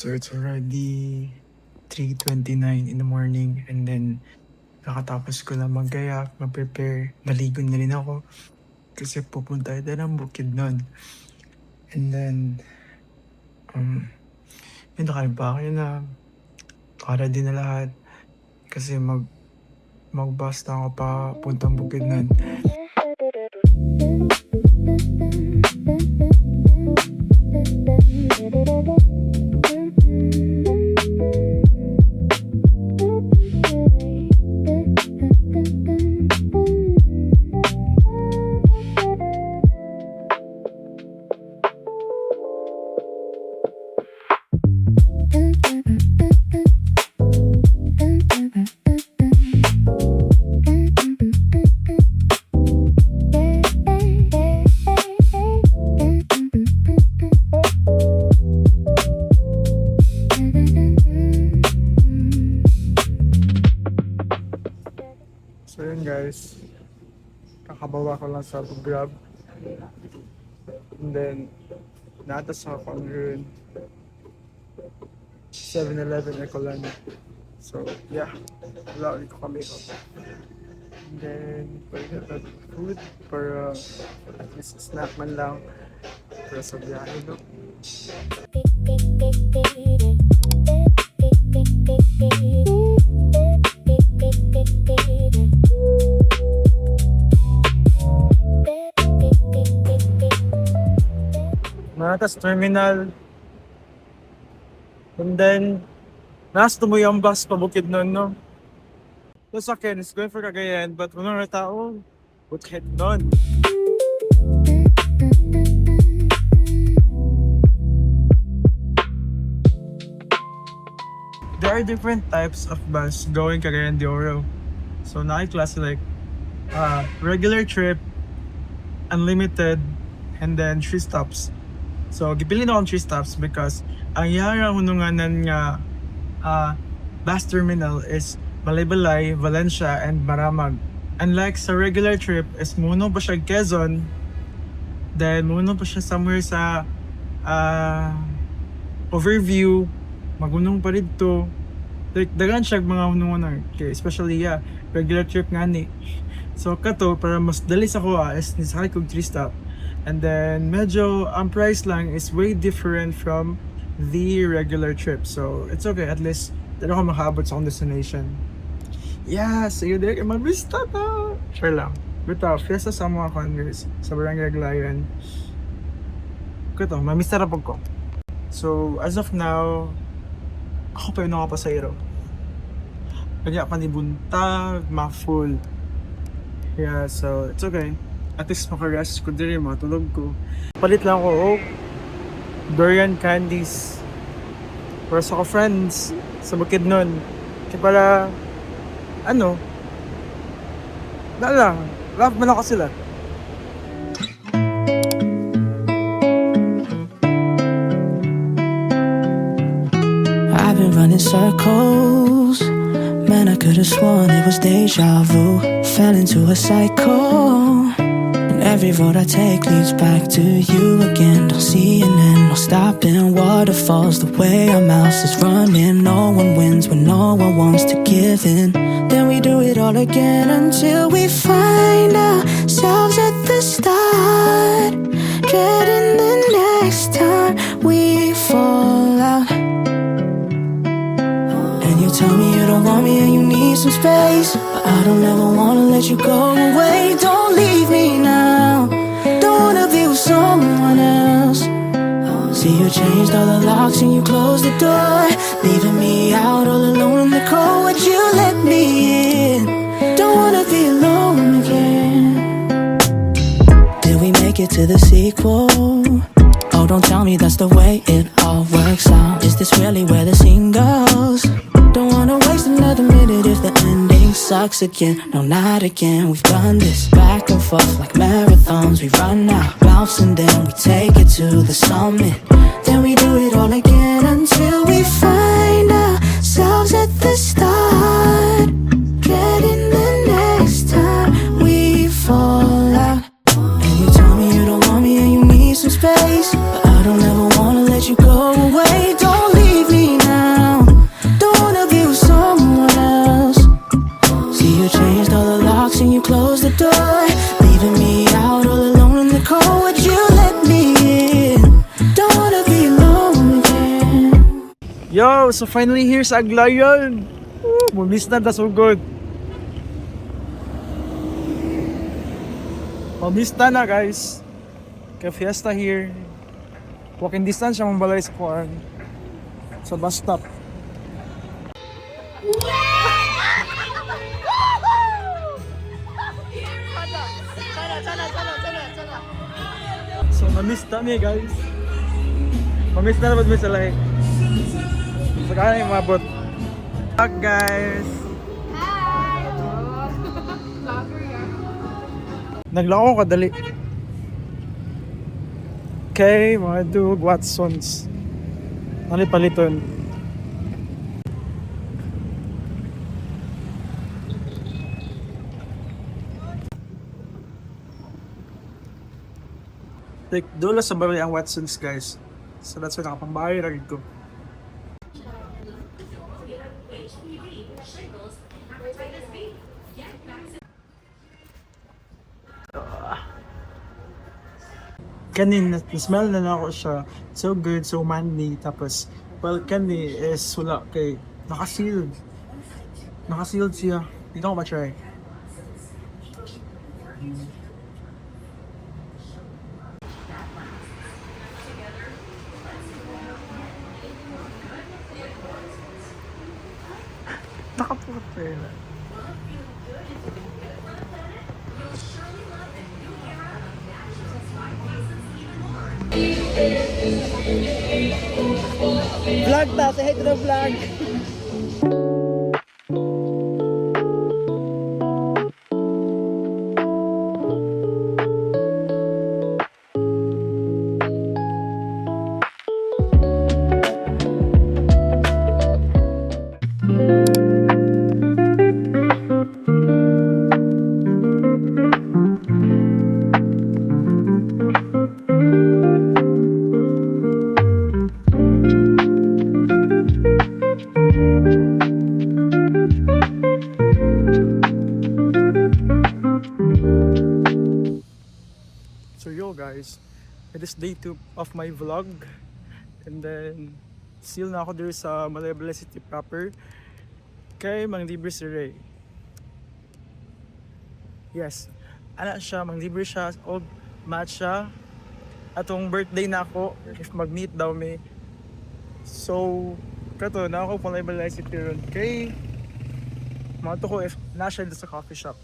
So it's already 3:29 in the morning, and then kakatapos ko na mag-kayak, mag-prepare, naligo na rin ako kasi pupunta tayo ng Bukidnon. And then, yun, naka-impake na, naka-ready na lahat kasi mag-bus na ako pa puntang Bukidnon. So yun guys, kakababa ko lang sa Grab, and then naatas ako ng 7-Eleven Ecolani. So yeah, wala ulit ko kami ko. And then pwede na food para at least snack man lang para sa biyahe, no? Naatas terminal, and then nasa tumoy ang bus pa Bukidnon, no? Tapos akin, it's going for Cagayan, but kung mga tao, Bukidnon. There are different types of bus going Cagayan de Oro. So naki-class like regular trip, unlimited, and then 3 stops. So gipili na akong 3 stops because ang yara hununganan nga bus terminal is Balay-Balay, Valencia, and Maramag. Unlike sa regular trip is muno pa siya Quezon, then muno pa siya somewhere sa Overview, magunong pa dito. Like dagan siya mga hunungan, okay, especially regular trip nga ni. So kato para mas dali sa ko is nisakay kog 3 stop. And then medyo ang price lang is way different from the regular trip. So it's okay, at least dito ako makaabot sa akong destination. Yeah, see you there. Mabista na! Sure lang. Bitaw, fiesta sa mga converse sa Barangay Aglayan. Ito, mamista na ko. So as of now, ako pa yun ako pasayro. Kanya pa ni buntag, ma-full. Yeah, so it's okay. At least makarest ko din yung matulog ko. Palit lang ko durian candies para sa ko friends sa Bukidnon. Kaya para love mo na ko sila. I've been running circles. Man, I could've sworn it was deja vu. Fell into a cycle. Every road I take leads back to you again. Don't see an end, no stopping. Waterfalls, the way our mouths is running. No one wins when no one wants to give in. Then we do it all again until we find ourselves at the start, dreading the next time we fall out. And you tell me you don't want me and you need some space, but I don't ever wanna let you go away. Don't leave me now, don't wanna be with someone else. See you changed all the locks and you closed the door, leaving me out all alone in the cold. Would you let me in? Don't wanna be alone again. Did we make it to the sequel? Oh, don't tell me that's the way it all works out. Is this really where the scene goes? Don't wanna waste another minute if the ending sucks again. No, not again. We've done this back and forth like marathons. We run out routes and then we take it to the summit. Then we do it all again until we find ourselves at the start, dreading the next time we fall out. And you tell me you don't want me and you need some space, but I don't ever wanna let you go away. Don't leave me so finally here sa Aglayan. Mumis na dasugod. Mamista na guys. Kaya fiesta here. Walking distance siya mambalay sa kuan. Sa bus stop. So mamista ni guys. Mamista na ba sa lahi? Sa kanya yung mabot. Hi guys. Naglako kadali. Okay, mga dug Watsons. Ano paliton? Like, doon lang sa baroy ang Watsons guys. So that's why nakapangbahay na rin ko. Kanin, na-smell na ako siya. So good, so manly. Tapos, well, kani is wala kay naka-sealed. Naka-sealed siya. Dito ko ma-try. Nakaputi. Vlog ta, say hi to the vlog. So yo guys, it is day 2 of my vlog. And then, still na ako there sa Malaybalay City proper. Kay Mang Libre si Ray. Yes, anak siya, Mang Libre siya, old match siya. Atong birthday na ako, if mag-meet daw me. So, kato, na ako Malaybalay City ron. Kay, mato ko if na-siya sa coffee shop.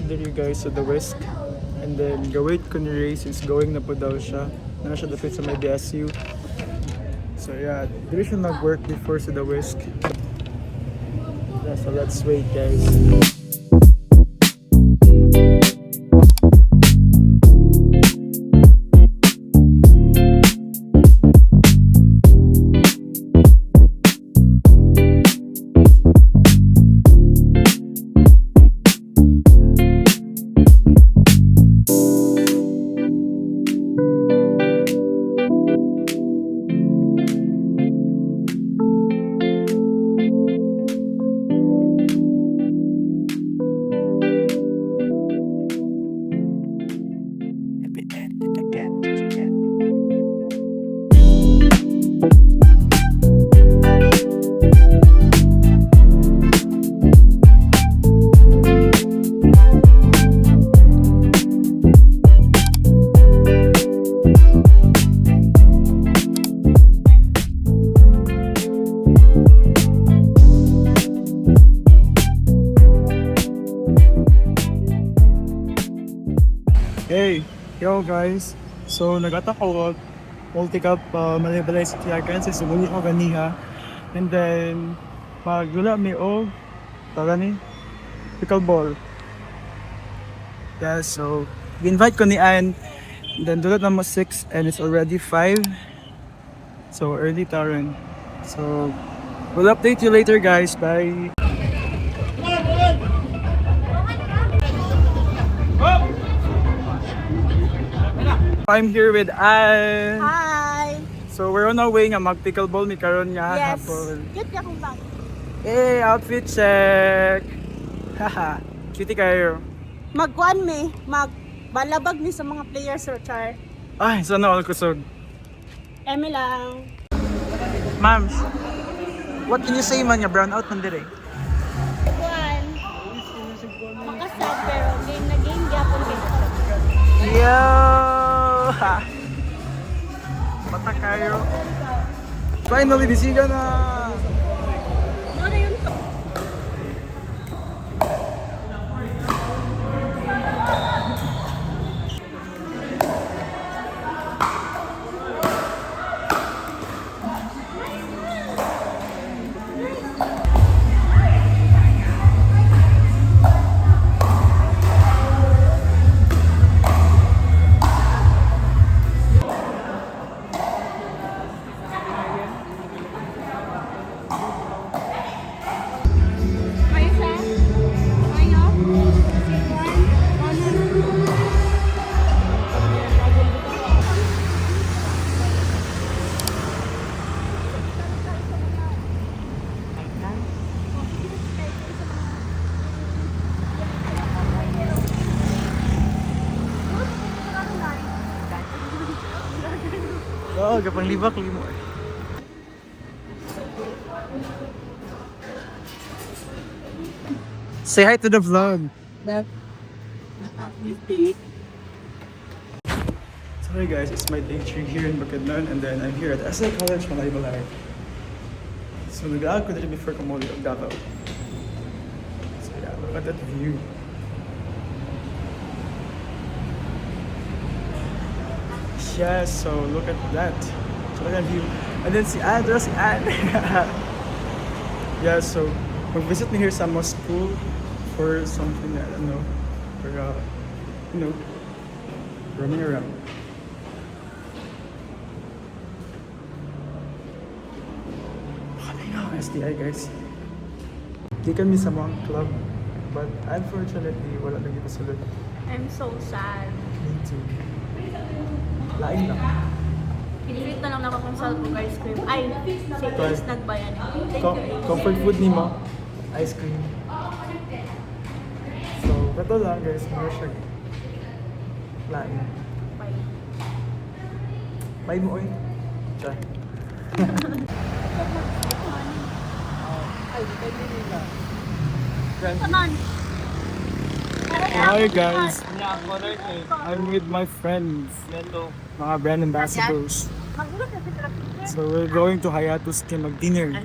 There guys sa the Whisk, and then gawait ko ni Ray since going na po daw siya. Na siya dapit sa may BSU. So yeah, there siya nag-work before sa the Whisk. Yeah, so let's wait guys. Hey, yo guys. So nag-attack ako multi-cup Malaybalay City Arkansas. So muli ko ganiha. And then magdula may og taga ni pickleball. Yeah, so invite ko ni Ann. Then dulot na mo 6 and it's already 5. So early taron. So we'll update you later guys. Bye. I'm here with Ann. Hi! So we're on our way nga mag pickleball mi karon nga Yes. hapon. Cute ka kung bag. Eh, outfit check. Haha. Cutie kayo. Magkuan mi, magbalabag mi sa mga players or char. Ay, sana all kusog. Eme lang. Ma'am, what can you say man nga brown out man dire? Kuan. Makasad pero game na game gyapon kita. Yo! Mata kayo. Finally, bisigan na! Ano na yun to? May isa? Ayo? Oo, kapang libak limo eh. Say hi to the vlog. Sorry guys, it's my day 3 here in Bukidnon and then I'm here at SA College Malaybalay. So nag-aag ko dito before kumuli of Davao. So yeah, look at that view. Yes, so look at that. So look at that view. And then si Ann, si Ann. Yeah, so mag-visit me here sa mga school for something, I don't know, for, you know, roaming around. Kami nga, STI guys. Di kami sa mga club, but unfortunately, wala nang ipasulod. I'm so sad. Me too. Lain lang. Pinilita na lang nakakonsult ko ice cream. Ay, si Ace nagbayan. Thank you, Ace. Comfort food ni mo, ice cream. So, ito lang guys, mga siya. Lain. Bye. Bye mo oy. Try. Come on. Hi guys, I'm with my friends, mga brand ambassadors. So we're going to Hayatus to mag-dinner.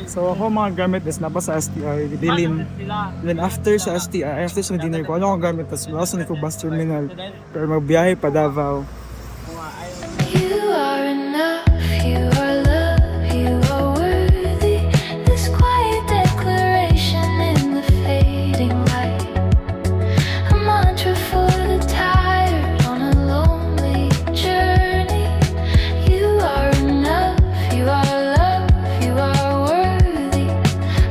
So ako mga gamit is napa sa STI, dilim. Then after sa STI, after sa dinner ko, ano akong gamit? Tapos wala sa ko bus terminal. Pero magbiyahe pa Davao. You are enough, you are love, you are worthy. This quiet declaration in the fading light, a mantra for the tired on a lonely journey. You are enough, you are love, you are worthy.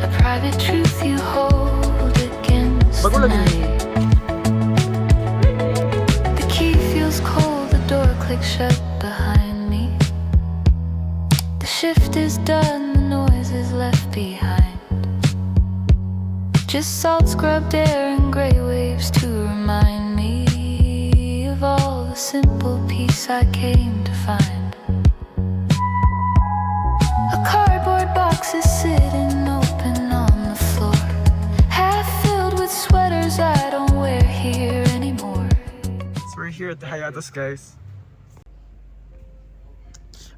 A private truth you hold against Bago the lagi night. ni The key feels cold, the door clicks shut behind me. The shift is done, the noise is left behind. Just salt scrubbed air and gray waves to remind me of all the simple peace I came to find. A cardboard box is sitting open on the floor, half filled with sweaters I don't wear here anymore. So we're here at the Hayatus guys.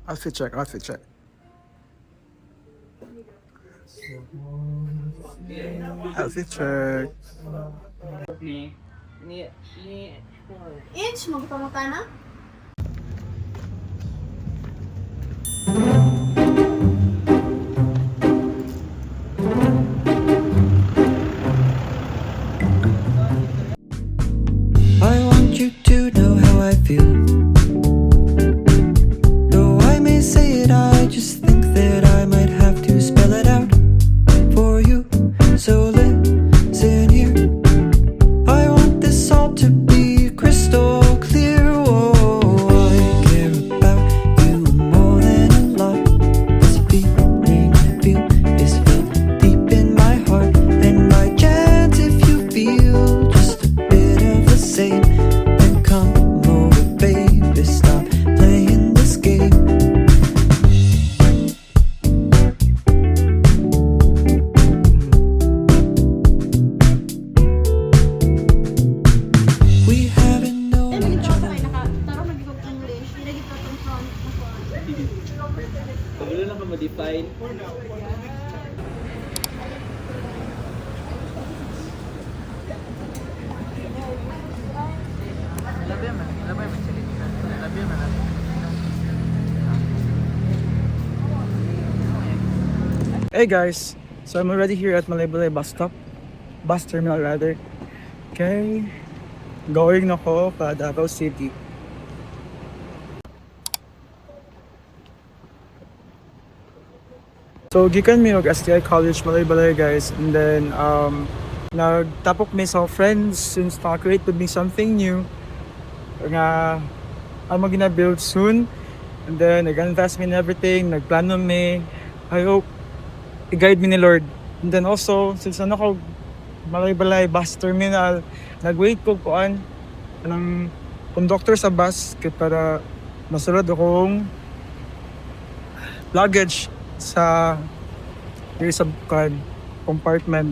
Outfit check, outfit check. Outfit check. Inch, magpamuta na? I want you to know how I feel. Though I may say it, I just think that I might have to spell it out for you. So listen here. I want this all Pagbulo lang ka ma-define. Hey guys, so I'm already here at Malaybalay bus stop, bus terminal rather. Okay, going na ko pa Davao City. So gikan mi og STI College Malaybalay guys, and then nagtapok mi sa friends since na-create with me something new nga I'm gonna build soon, and then nag-invest me in everything, nagplano mi. I hope i-guide me ni Lord. And then also, since ano ko Malaybalay bus terminal, nag-wait ko kuan ng conductor sa bus kaya para masulod akong luggage sa diri sa kuan compartment.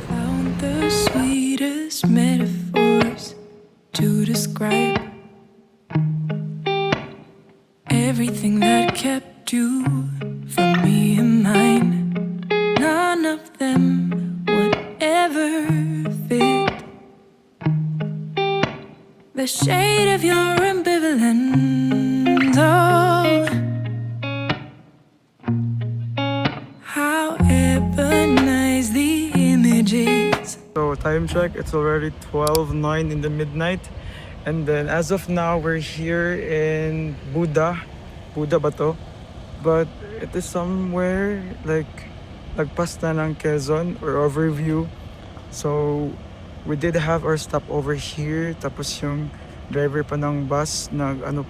Found the sweetest metaphors to describe everything that kept you from me and mine. None of them would ever fit the shade of your ambivalence. Oh, how ebonized the images. So time check, it's already 12:09 in the midnight. And then as of now, we're here in Buda. Buda ba to? But it is somewhere like lagpas na ng Quezon or Overview. So we did have our stop over here. Tapos yung driver pa ng bus nag-inom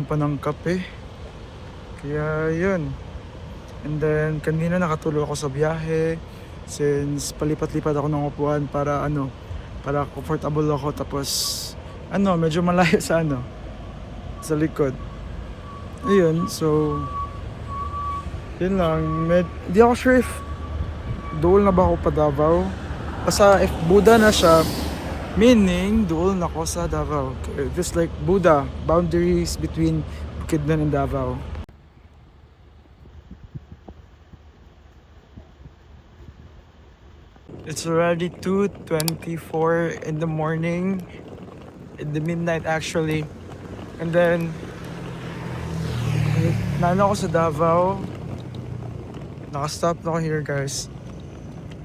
pa ng kape. Kaya yun. And then kanina nakatulog ako sa biyahe since palipat-lipat ako ng upuan para para comfortable ako, tapos medyo malayo sa sa likod. Ayun, so yun lang. Di ako sure if duol na ba ako pa Davao. Basta if Buda na siya, meaning duol na ako sa Davao. Just like Buda, boundaries between Bukidnon and Davao. It's already 2:24 in the morning, in the midnight actually. And then, nano ako sa Davao. Nakastop na ako here guys.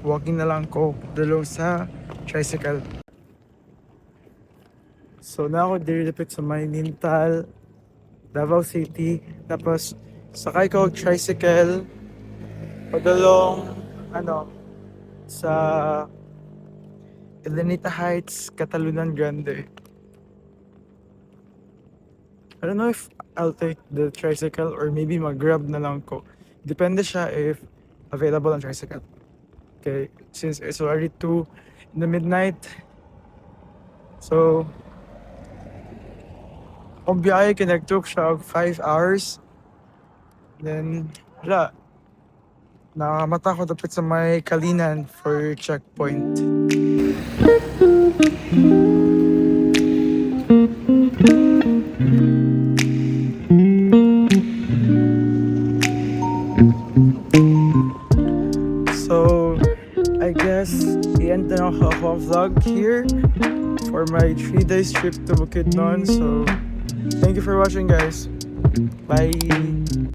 Walking na lang ko dalaw sa tricycle. So na ako dilipit sa Maynintal, Davao City. Tapos sakay ko tricycle padalong sa Elenita Heights, Catalunan Grande. I don't know if I'll take the tricycle or maybe mag-grab na lang ko. Depende siya if available ang tricycle. Okay, since it's already 2 in the midnight. So, kung biyahe kinag-took siya og 5 hours. Then, wala. Nakamata ko dapat sa may Kalinan for checkpoint. So, I guess i-end na ako vlog here for my 3 days trip to Bukidnon. So, thank you for watching guys. Bye!